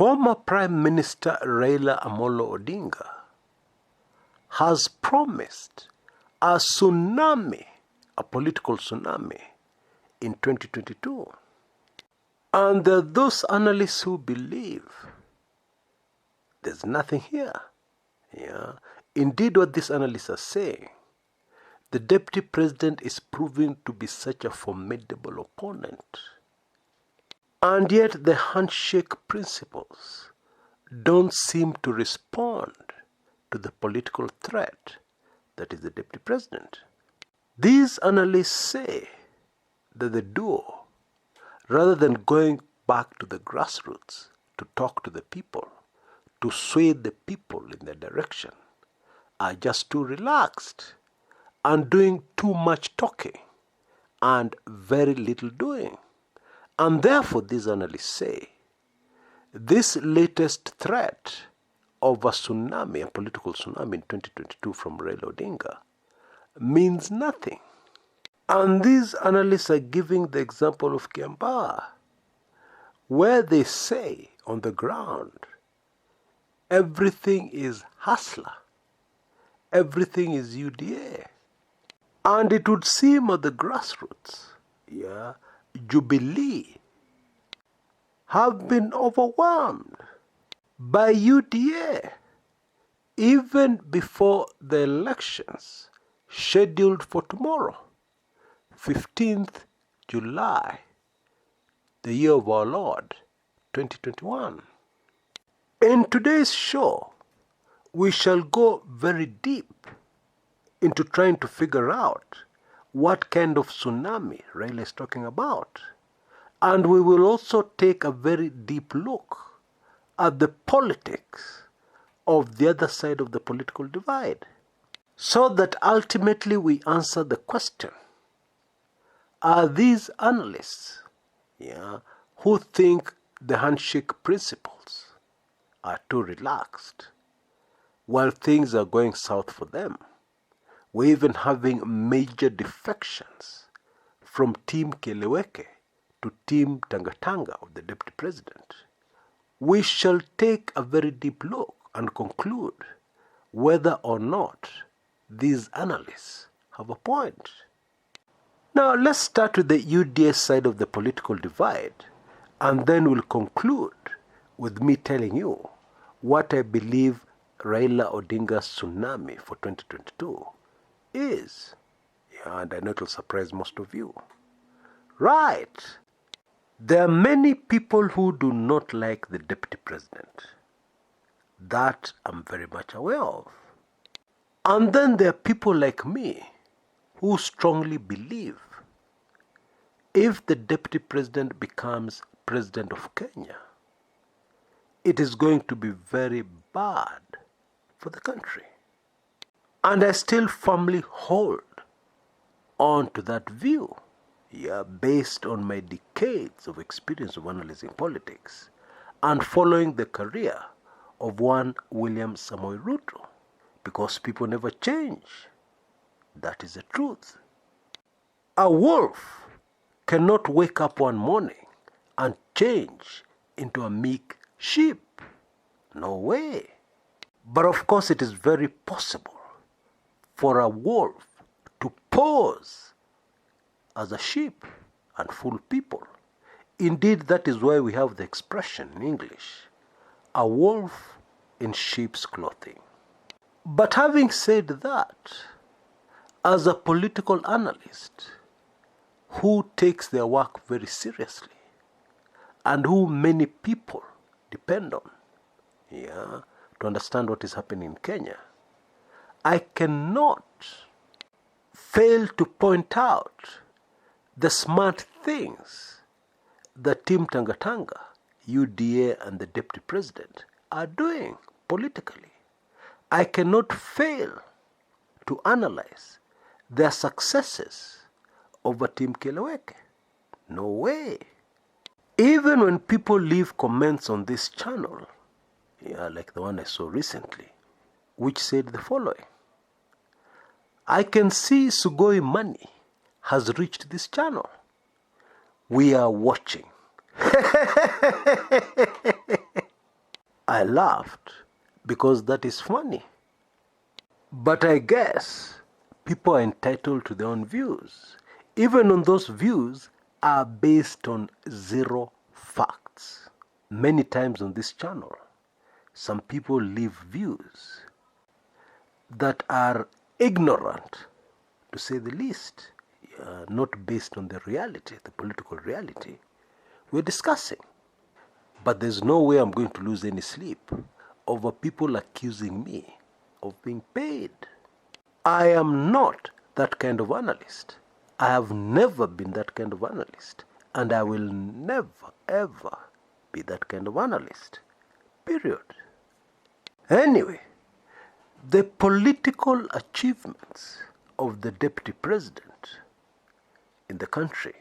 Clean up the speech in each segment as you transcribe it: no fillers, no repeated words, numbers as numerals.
Former Prime Minister Raila Amolo Odinga has promised a tsunami, a political tsunami, in 2022. And there are those analysts who believe there's nothing here. Yeah. Indeed, what these analysts are saying, the Deputy President is proving to be such a formidable opponent. And yet the handshake principles don't seem to respond to the political threat that is the Deputy President. These analysts say that the duo, rather than going back to the grassroots to talk to the people, to sway the people in their direction, are just too relaxed and doing too much talking and very little doing. And therefore, these analysts say, this latest threat of a tsunami, a political tsunami in 2022 from Raila Odinga, means nothing. And these analysts are giving the example of Kiambaa, where they say on the ground, everything is hustler, everything is UDA. And it would seem at the grassroots, Jubilee have been overwhelmed by UDA even before the elections scheduled for tomorrow, 15th July, the year of our Lord, 2021. In today's show, we shall go very deep into trying to figure out what kind of tsunami Raila is talking about. And we will also take a very deep look at the politics of the other side of the political divide, so that ultimately we answer the question, are these analysts who think the handshake principles are too relaxed while things are going south for them? We're even having major defections from Team Keleweke to Team Tangatanga of the Deputy President. We shall take a very deep look and conclude whether or not these analysts have a point. Now let's start with the UDA side of the political divide, and then we'll conclude with me telling you what I believe Raila Odinga's tsunami for 2022 is. And I know it will surprise most of you. Right. There are many people who do not like the Deputy President. That I'm very much aware of. And then there are people like me who strongly believe if the Deputy President becomes President of Kenya, it is going to be very bad for the country. And I still firmly hold on to that view, based on my decades of experience of analyzing politics and following the career of one William Samoei Ruto, because people never change. That is the truth. A wolf cannot wake up one morning and change into a meek sheep. No way. But of course it is very possible for a wolf to pose as a sheep and fool people. Indeed, that is why we have the expression in English, a wolf in sheep's clothing. But having said that, as a political analyst who takes their work very seriously and who many people depend on to understand what is happening in Kenya, I cannot fail to point out the smart things that Team Tangatanga, UDA and the Deputy President are doing politically. I cannot fail to analyze their successes over Team Keleweke. No way. Even when people leave comments on this channel, like the one I saw recently, which said the following: I can see Sugoi money has reached this channel. We are watching. I laughed because that is funny. But I guess people are entitled to their own views, even when those views are based on zero facts. Many times on this channel, some people leave views that are ignorant, to say the least, not based on the reality, the political reality we're discussing. But there's no way I'm going to lose any sleep over people accusing me of being paid. I am not that kind of analyst. I have never been that kind of analyst. And I will never, ever be that kind of analyst. Period. Anyway, the political achievements of the Deputy President in the country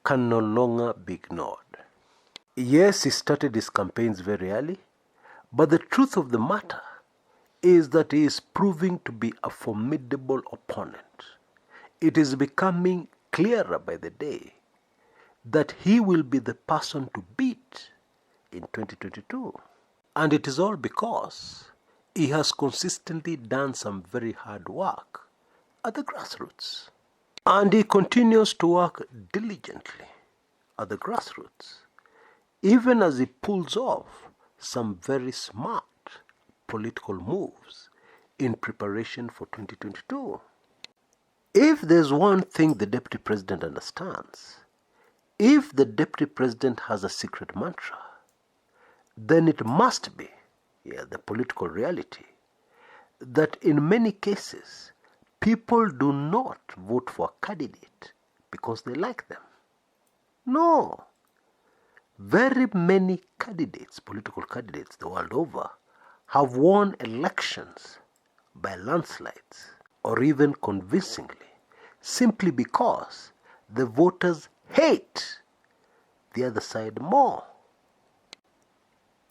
can no longer be ignored. Yes, he started his campaigns very early, but the truth of the matter is that he is proving to be a formidable opponent. It is becoming clearer by the day that he will be the person to beat in 2022. And it is all because he has consistently done some very hard work at the grassroots. And he continues to work diligently at the grassroots, even as he pulls off some very smart political moves in preparation for 2022. If there's one thing the Deputy President understands, if the Deputy President has a secret mantra, then it must be, the political reality, that in many cases, people do not vote for a candidate because they like them. No. Very many candidates, political candidates the world over, have won elections by landslides or even convincingly, simply because the voters hate the other side more.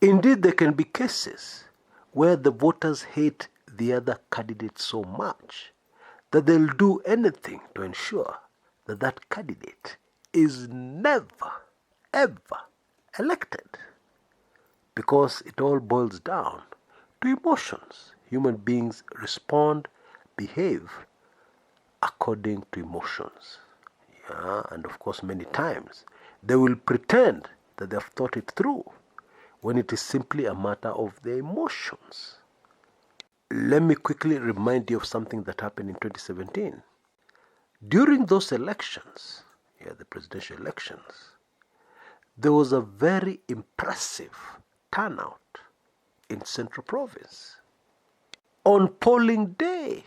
Indeed, there can be cases where the voters hate the other candidate so much that they'll do anything to ensure that that candidate is never, ever elected. Because it all boils down to emotions. Human beings respond, behave according to emotions. And of course, many times they will pretend that they have thought it through when it is simply a matter of their emotions. Let me quickly remind you of something that happened in 2017. During those elections, the presidential elections, there was a very impressive turnout in Central Province. On polling day,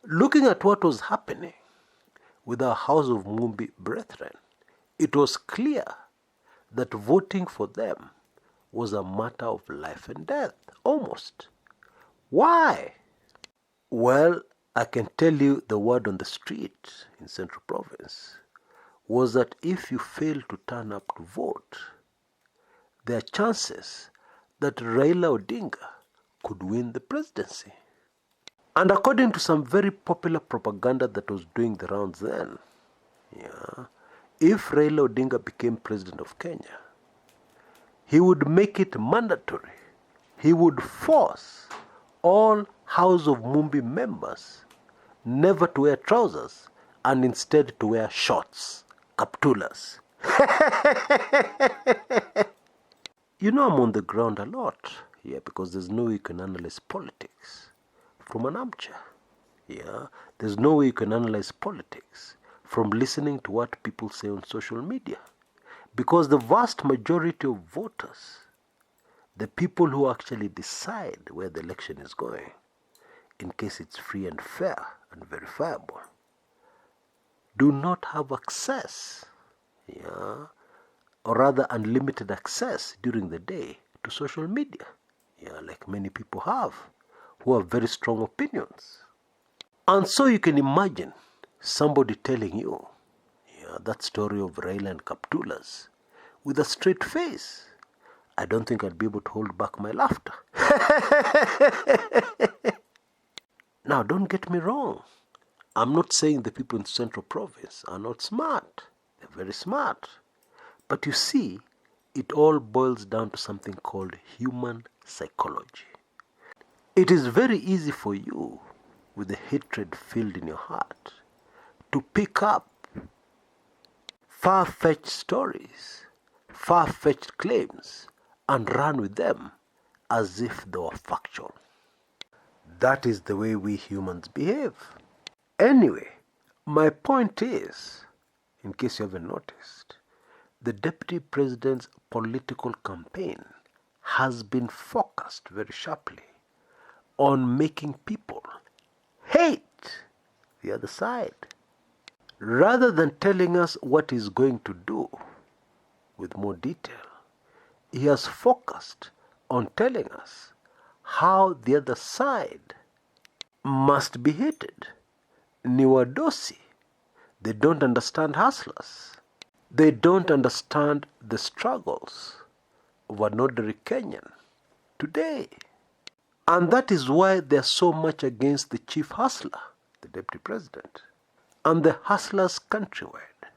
looking at what was happening with our House of Mumbi brethren, it was clear that voting for them was a matter of life and death, almost. Why? Well, I can tell you the word on the street in Central Province was that if you fail to turn up to vote, there are chances that Raila Odinga could win the presidency. And according to some very popular propaganda that was doing the rounds then, if Raila Odinga became president of Kenya, he would make it mandatory. He would force all House of Mumbi members never to wear trousers and instead to wear shorts, kaptulas. I'm on the ground a lot, because there's no way you can analyze politics from an armchair. There's no way you can analyze politics from listening to what people say on social media. Because the vast majority of voters, the people who actually decide where the election is going, in case it's free and fair and verifiable, do not have access, or rather unlimited access during the day to social media, like many people have, who have very strong opinions. And so you can imagine somebody telling you that story of Raila and Kaptulas with a straight face. I don't think I'd be able to hold back my laughter. Now, don't get me wrong. I'm not saying the people in Central Province are not smart. They're very smart. But you see, it all boils down to something called human psychology. It is very easy for you, with the hatred filled in your heart, to pick up far-fetched stories, far-fetched claims, and run with them as if they were factual. That is the way we humans behave. Anyway, my point is, in case you haven't noticed, the Deputy President's political campaign has been focused very sharply on making people hate the other side, rather than telling us what he's going to do with more detail. He has focused on telling us how the other side must be hated. Ni wadosi. They don't understand hustlers. They don't understand the struggles of an ordinary Kenyan today. And that is why they are so much against the chief hustler, the Deputy President, and the hustlers countrywide,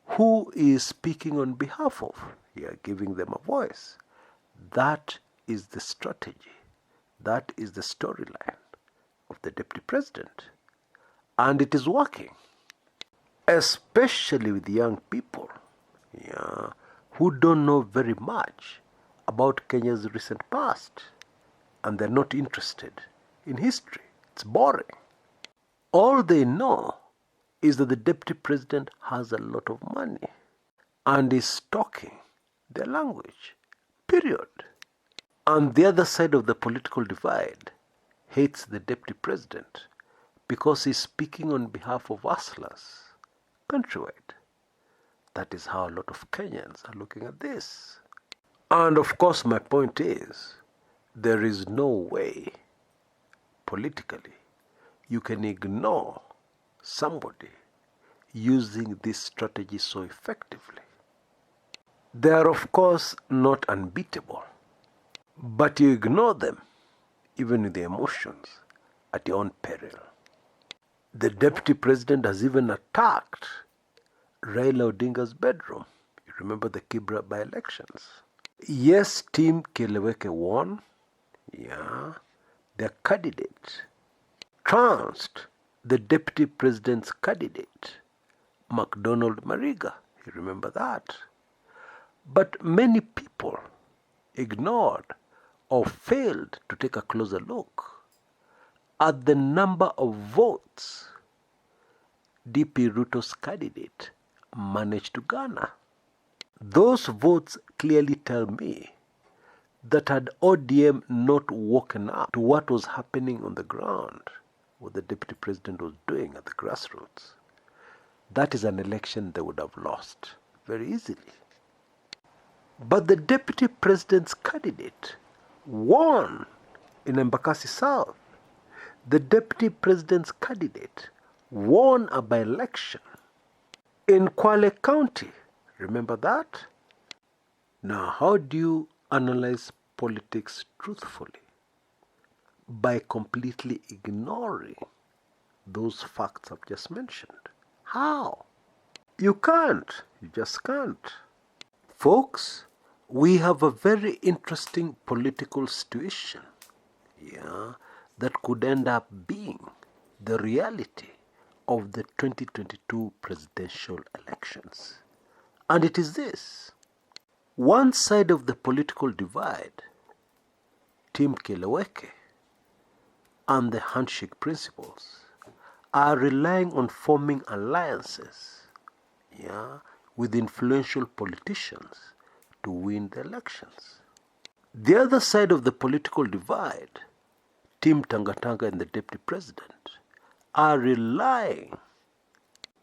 who is speaking on behalf of, giving them a voice. That is the strategy. That is the storyline of the Deputy President. And it is working, especially with young people, who don't know very much about Kenya's recent past, and they're not interested in history. It's boring. All they know is that the Deputy President has a lot of money and is talking their language, period. And the other side of the political divide hates the Deputy President because he's speaking on behalf of hustlers countrywide. That is how a lot of Kenyans are looking at this. And of course, my point is, there is no way politically you can ignore somebody using this strategy so effectively. They are, of course, not unbeatable, but you ignore them, even with the emotions, at your own peril. The Deputy President has even attacked Raila Odinga's bedroom. You remember the Kibra by-elections. Yes, Team Keleweke won. Their candidate trounced the Deputy President's candidate, MacDonald Mariga. You remember that. But many people ignored or failed to take a closer look at the number of votes DP Ruto's candidate managed to garner. Those votes clearly tell me that had ODM not woken up to what was happening on the ground, what the Deputy President was doing at the grassroots, that is an election they would have lost very easily. But the Deputy President's candidate won in Embakasi South. The Deputy President's candidate won a by-election in Kwale County. Remember that? Now, how do you analyze politics truthfully? By completely ignoring those facts I've just mentioned. How? You can't. You just can't. Folks, we have a very interesting political situation, that could end up being the reality of the 2022 presidential elections. And it is this. One side of the political divide, Team Keleweke and the handshake principles, are relying on forming alliances with influential politicians to win the elections. The other side of the political divide, Team Tangatanga and the Deputy President, are relying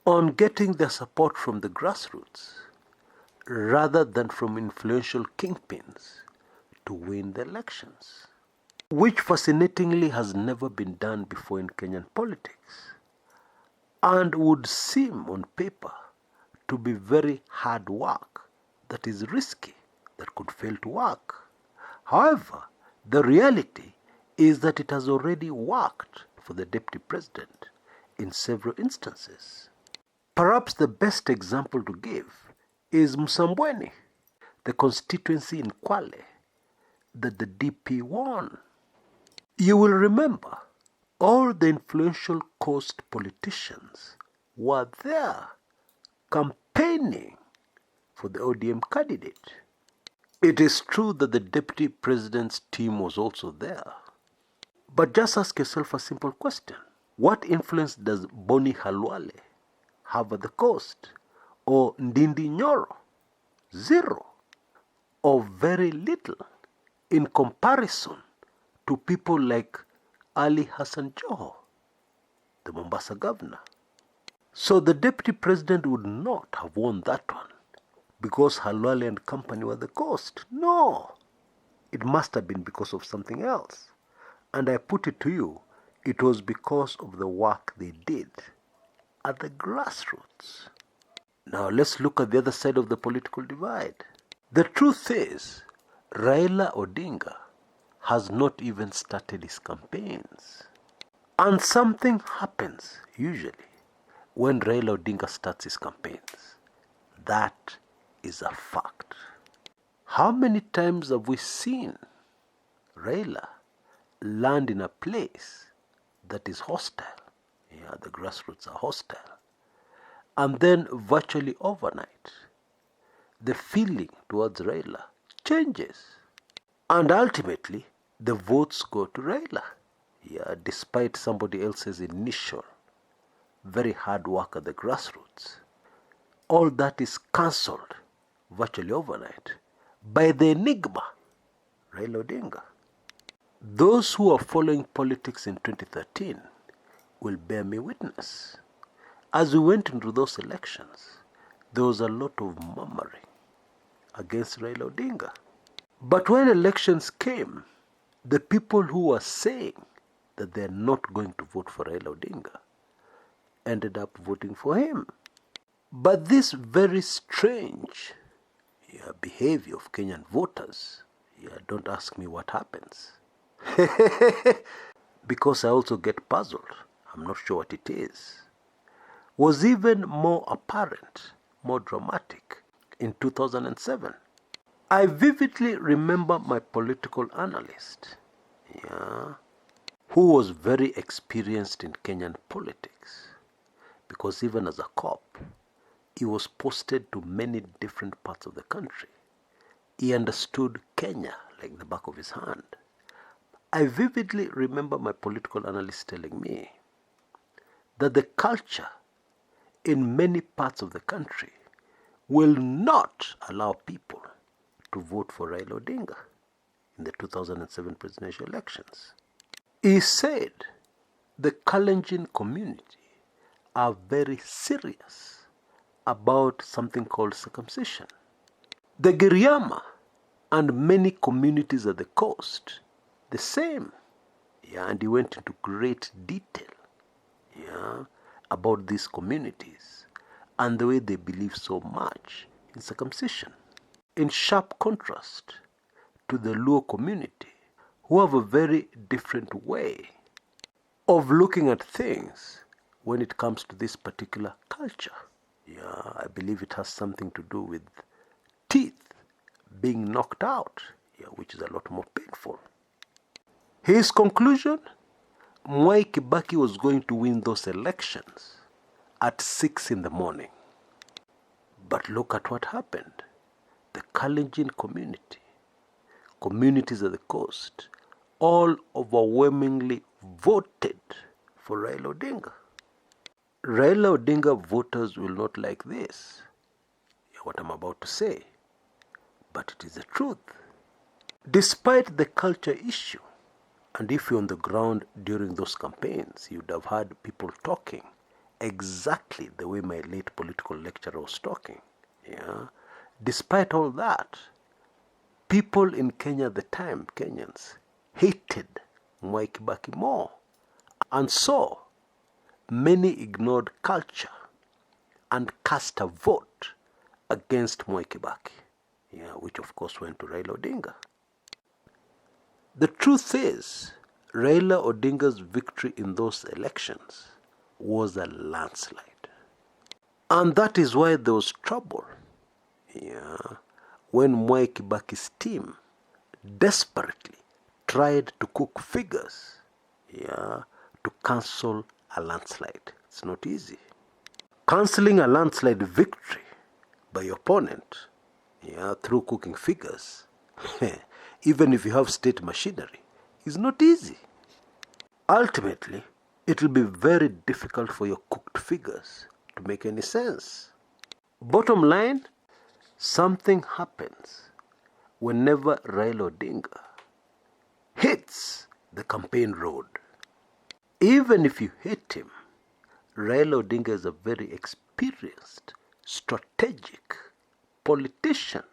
on getting their support from the grassroots rather than from influential kingpins to win the elections, which fascinatingly has never been done before in Kenyan politics and would seem on paper to be very hard work that is risky, that could fail to work. However, the reality is that it has already worked for the Deputy President in several instances. Perhaps the best example to give is Msambweni, the constituency in Kwale that the DP won. You will remember all the influential coast politicians were there campaigning for the ODM candidate. It is true that the Deputy President's team was also there. But just ask yourself a simple question. What influence does Boni Halwale have at the coast? Or Ndindi Nyoro? Zero. Or very little in comparison to people like Ali Hassan Joho, the Mombasa governor. So the Deputy President would not have won that one because Halwale and company were the coast. No. It must have been because of something else. And I put it to you, it was because of the work they did at the grassroots. Now let's look at the other side of the political divide. The truth is, Raila Odinga has not even started his campaigns. And something happens, usually, when Raila Odinga starts his campaigns. That is a fact. How many times have we seen Raila land in a place that is hostile? Yeah, the grassroots are hostile. And then virtually overnight, the feeling towards Raila changes. And ultimately, the votes go to Raila. Yeah, despite somebody else's initial, very hard work at the grassroots. All that is cancelled virtually overnight by the enigma, Raila Odinga. Those who are following politics in 2013 will bear me witness. As we went into those elections, there was a lot of murmuring against Raila Odinga. But when elections came, the people who were saying that they are not going to vote for Raila Odinga ended up voting for him. But this very strange behavior of Kenyan voters, don't ask me what happens. Because I also get puzzled, I'm not sure what it is, was even more apparent, more dramatic in 2007. I vividly remember my political analyst, who was very experienced in Kenyan politics, because even as a cop, he was posted to many different parts of the country. He understood Kenya like the back of his hand. I vividly remember my political analyst telling me that the culture in many parts of the country will not allow people to vote for Raila Odinga in the 2007 presidential elections. He said the Kalenjin community are very serious about something called circumcision. The Giriama and many communities at the coast, the same. And he went into great detail about these communities and the way they believe so much in circumcision. In sharp contrast to the Luo community, who have a very different way of looking at things when it comes to this particular culture. I believe it has something to do with teeth being knocked out, which is a lot more painful. His conclusion, Mwai Kibaki was going to win those elections at 6 in the morning. But look at what happened. The Kalenjin community, communities at the coast, all overwhelmingly voted for Raila Odinga. Raila Odinga voters will not like this, what I'm about to say, but it is the truth. Despite the culture issue, and if you're on the ground during those campaigns, you'd have heard people talking exactly the way my late political lecturer was talking. Yeah. Despite all that, people in Kenya at the time, Kenyans, hated Mwai Kibaki more. And so, many ignored culture and cast a vote against Mwai Kibaki, which of course went to Raila Odinga. The truth is, Raila Odinga's victory in those elections was a landslide. And that is why there was trouble when Mwai Kibaki's team desperately tried to cook figures to cancel a landslide. It's not easy. Cancelling a landslide victory by your opponent through cooking figures, even if you have state machinery, is not easy. Ultimately, it will be very difficult for your cooked figures to make any sense. Bottom line, something happens whenever Raila Odinga hits the campaign road. Even if you hate him, Raila Odinga is a very experienced, strategic politician.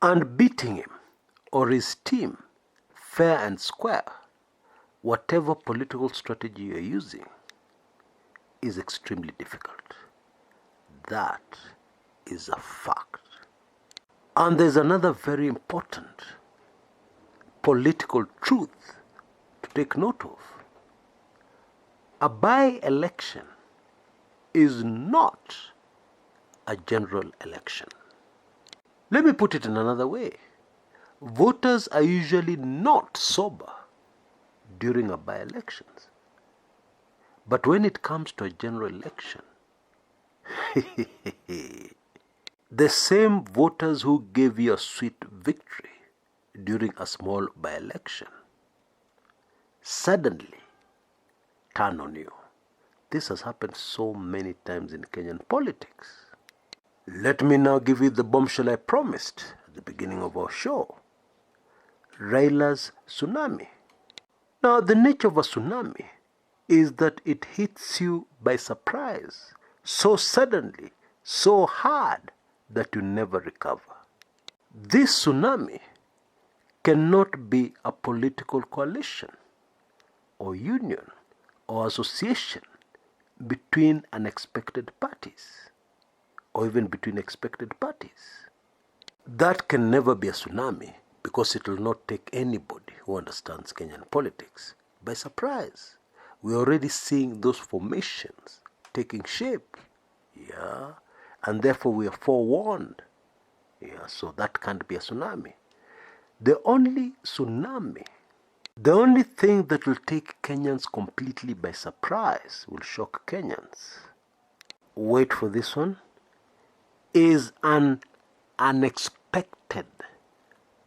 And beating him or his team fair and square, whatever political strategy you're using, is extremely difficult. That is a fact. And there's another very important political truth to take note of. A by-election is not a general election. Let me put it in another way. Voters are usually not sober during a by-elections. But when it comes to a general election, the same voters who gave you a sweet victory during a small by-election suddenly turn on you. This has happened so many times in Kenyan politics. Let me now give you the bombshell I promised at the beginning of our show. Raila's tsunami. Now, the nature of a tsunami is that it hits you by surprise, so suddenly, so hard that you never recover. This tsunami cannot be a political coalition or union or association between unexpected parties or even between expected parties. That can never be a tsunami because it will not take anybody who understands Kenyan politics by surprise. We're already seeing those formations taking shape, and therefore we are forewarned. So that can't be a tsunami. The only thing that will take Kenyans completely by surprise, will shock Kenyans, wait for this one, is an unexpected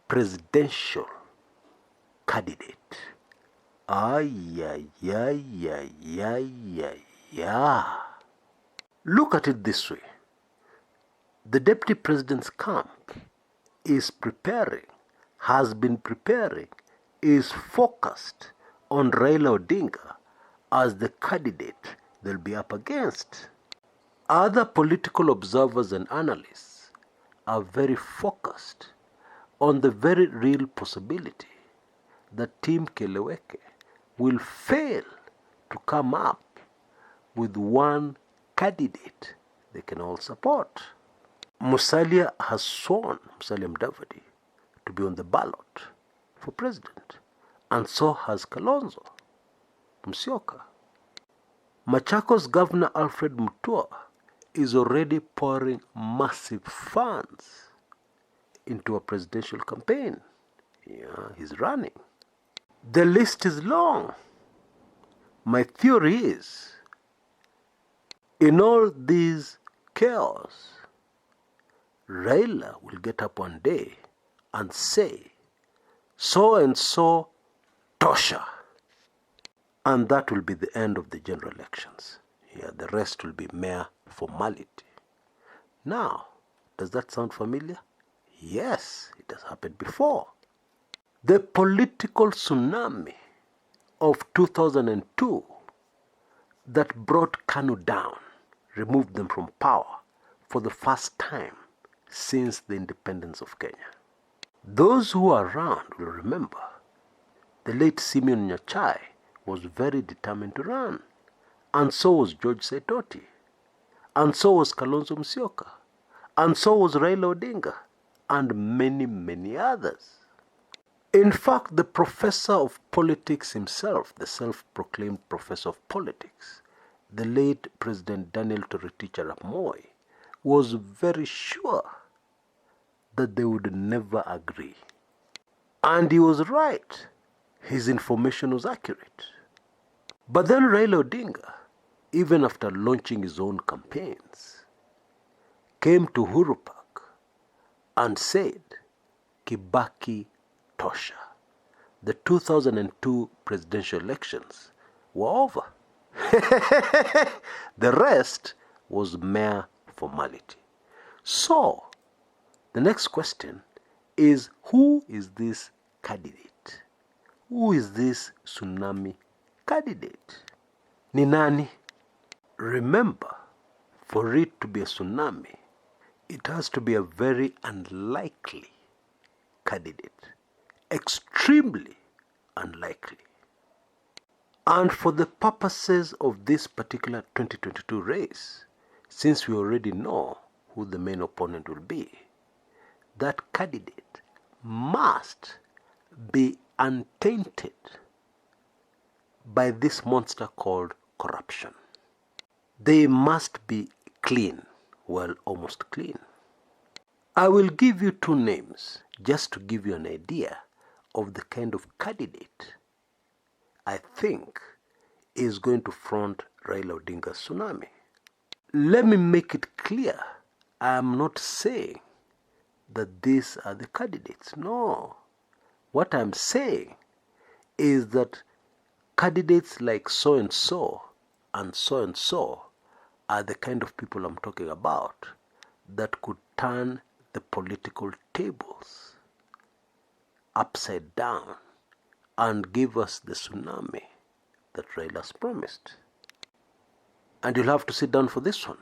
presidential candidate. Look at it this way. The deputy president's camp is preparing, has been preparing, is focused on Raila Odinga as the candidate they'll be up against. Other political observers and analysts are very focused on the very real possibility that Team Keleweke will fail to come up with one candidate they can all support. Musalia has sworn, Musalia Mudavadi, to be on the ballot for president, and so has Kalonzo Musyoka. Machakos Governor Alfred Mutua is already pouring massive funds into a presidential campaign. He's running. The list is long. My theory is, in all this chaos, Raila will get up one day and say, so and so tosha. And that will be the end of the general elections. The rest will be mere formality. Now, does that sound familiar? Yes, it has happened before. The political tsunami of 2002 that brought KANU down, removed them from power for the first time since the independence of Kenya. Those who are around will remember the late Simeon Nyachai was very determined to run, and so was George Saitoti, and so was Kalonzo Musyoka, and so was Raila Odinga, and many, many others. In fact, the professor of politics himself, the self-proclaimed professor of politics, the late President Daniel Toroitich arap Moi, was very sure that they would never agree. And he was right. His information was accurate. But then Raila Odinga, even after launching his own campaigns, came to Uhuru Park and said, Kibaki Tosha. The 2002 presidential elections were over. The rest was mere formality. So, the next question is, who is this candidate? Who is this tsunami candidate? Ni nani? Remember, for it to be a tsunami, it has to be a very unlikely candidate. Extremely unlikely. And for the purposes of this particular 2022 race, since we already know who the main opponent will be, that candidate must be untainted by this monster called corruption. They must be clean, well, almost clean. I will give you two names just to give you an idea of the kind of candidate I think is going to front Raila Odinga's tsunami. Let me make it clear, I am not saying that these are the candidates. No. What I'm saying is that candidates like so-and-so and so-and-so are the kind of people I'm talking about that could turn the political tables upside down and give us the tsunami that Raila's promised. And you'll have to sit down for this one.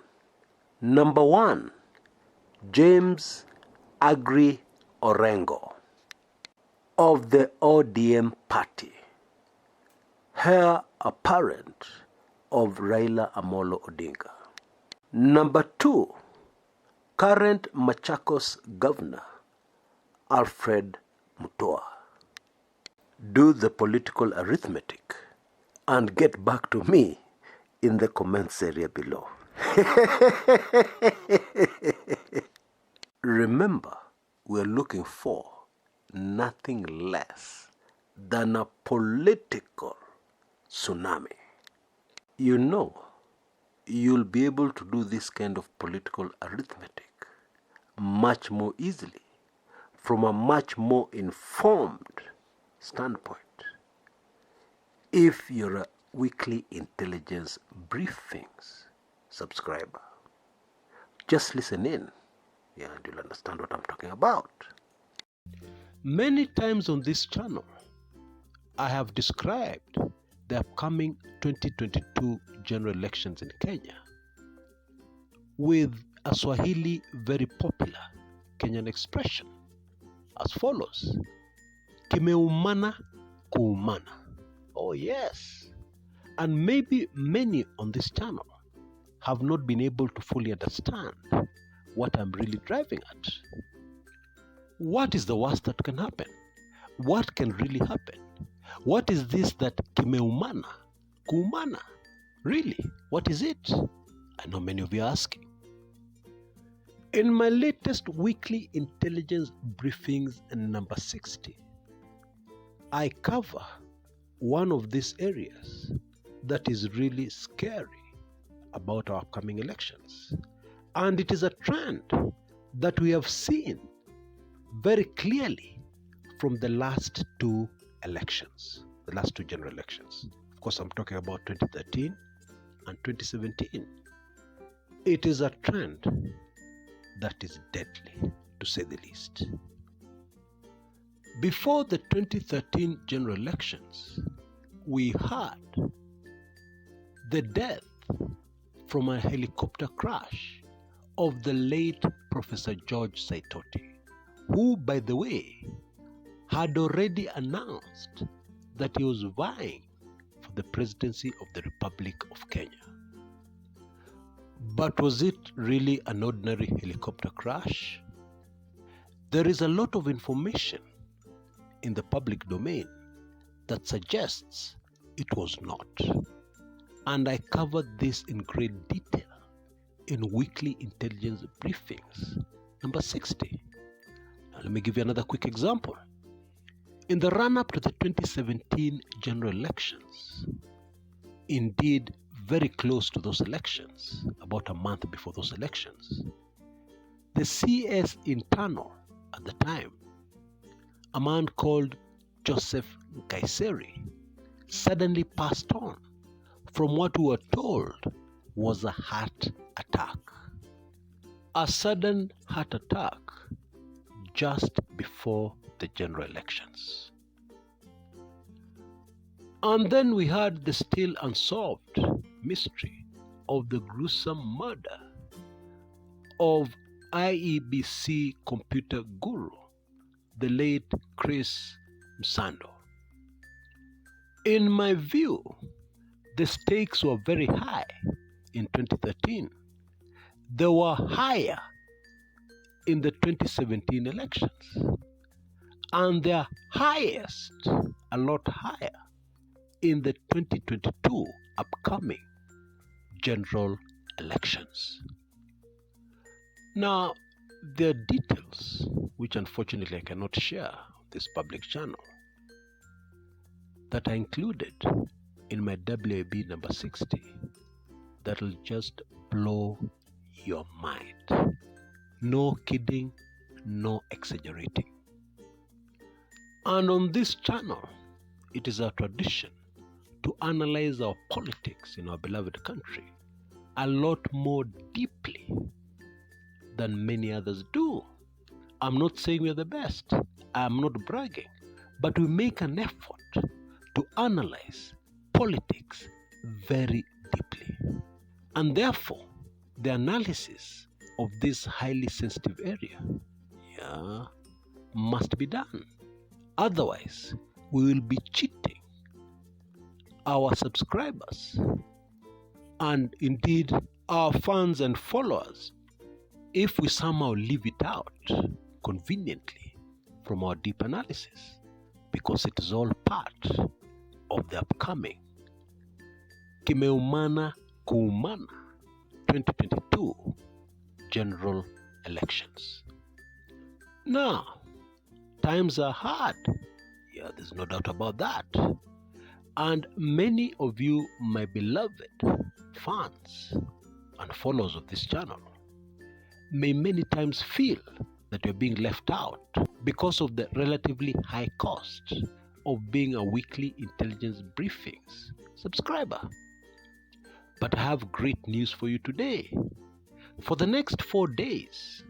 Number one, James Agri Orengo of the ODM party, heir apparent of Raila Amolo Odinga. Number two, current Machakos governor, Alfred Mutua. Do the political arithmetic and get back to me in the comments area below. Remember, we're looking for nothing less than a political tsunami. You know, you'll be able to do this kind of political arithmetic much more easily from a much more informed standpoint if you're a weekly intelligence briefings subscriber. Just listen in, and you'll understand what I'm talking about. Many times on this channel, I have described the upcoming 2022 general elections in Kenya with a Swahili very popular Kenyan expression as follows: Kimeumana kuumana. Oh yes. And maybe many on this channel have not been able to fully understand what I'm really driving at. What is the worst that can happen? What can really happen? What is this that kimeumana kuumana? Really? What is it? I know many of you are asking. In my latest weekly intelligence briefings number 60, I cover one of these areas that is really scary about our upcoming elections. And it is a trend that we have seen very clearly from the last two elections, the last two general elections. Of course, I'm talking about 2013 and 2017. It is a trend that is deadly, to say the least. Before the 2013 general elections, we had the death from a helicopter crash of the late Professor George Saitoti, who, by the way, had already announced that he was vying for the presidency of the Republic of Kenya. But was it really an ordinary helicopter crash? There is a lot of information in the public domain that suggests it was not. And I covered this in great detail in Weekly Intelligence Briefings, number 60. Now, let me give you another quick example. In the run-up to the 2017 general elections, indeed very close to those elections, about a month before those elections, the CS internal at the time, a man called Joseph Nkaiseri, suddenly passed on from what we were told was a heart attack. A sudden heart attack just before the general elections. And then we had the still unsolved mystery of the gruesome murder of IEBC computer guru, the late Kshs. In my view, the stakes were very high in 2013. They were higher in the 2017 elections, and they're highest, a lot higher, in the 2022 upcoming general elections. Now, there are details which unfortunately I cannot share on this public channel that are included in my WAB number 60 that will just blow your mind. No kidding, no exaggerating. And on this channel, it is our tradition to analyze our politics in our beloved country a lot more deeply than many others do. I'm not saying we're the best. I'm not bragging. But we make an effort to analyze politics very deeply. And therefore, the analysis of this highly sensitive area must be done. Otherwise, we will be cheating our subscribers and indeed our fans and followers if we somehow leave it out conveniently from our deep analysis, because it is all part of the upcoming Kimeumana Kuumana 2022 general elections. Now, times are hard. Yeah, there's no doubt about that. And many of you, my beloved fans and followers of this channel, may many times feel that you're being left out because of the relatively high cost of being a Weekly Intelligence Briefings subscriber. But I have great news for you today. For the next 4 days,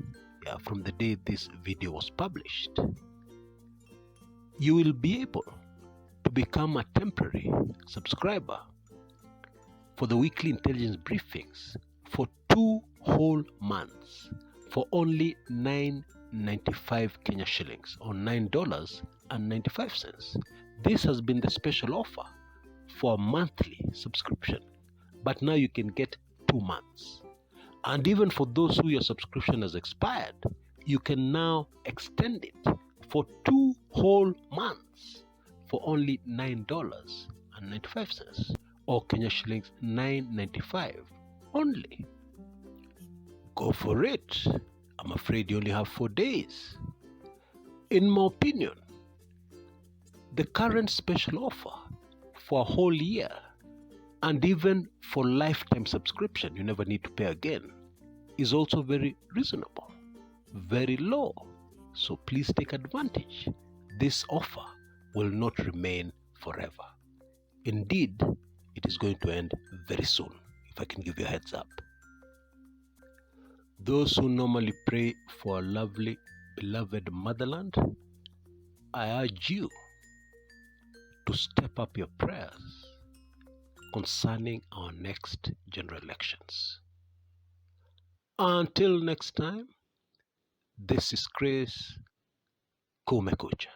from the day this video was published, you will be able to become a temporary subscriber for the Weekly Intelligence Briefings for 2 whole months for only 9.95 Kenya shillings, or $9.95. This has been the special offer for a monthly subscription, but now you can get 2 months. And even for those who your subscription has expired, you can now extend it for 2 whole months for only $9.95, or Kenya shillings 9.95 only. Go for it. I'm afraid you only have 4 days. In my opinion, the current special offer for a whole year, and even for lifetime subscription, you never need to pay again, is also very reasonable, very low. So please take advantage. This offer will not remain forever. Indeed, it is going to end very soon, if I can give you a heads up. Those who normally pray for a lovely, beloved motherland, I urge you to step up your prayers concerning our next general elections. Until next time, this is Chris Kumekucha.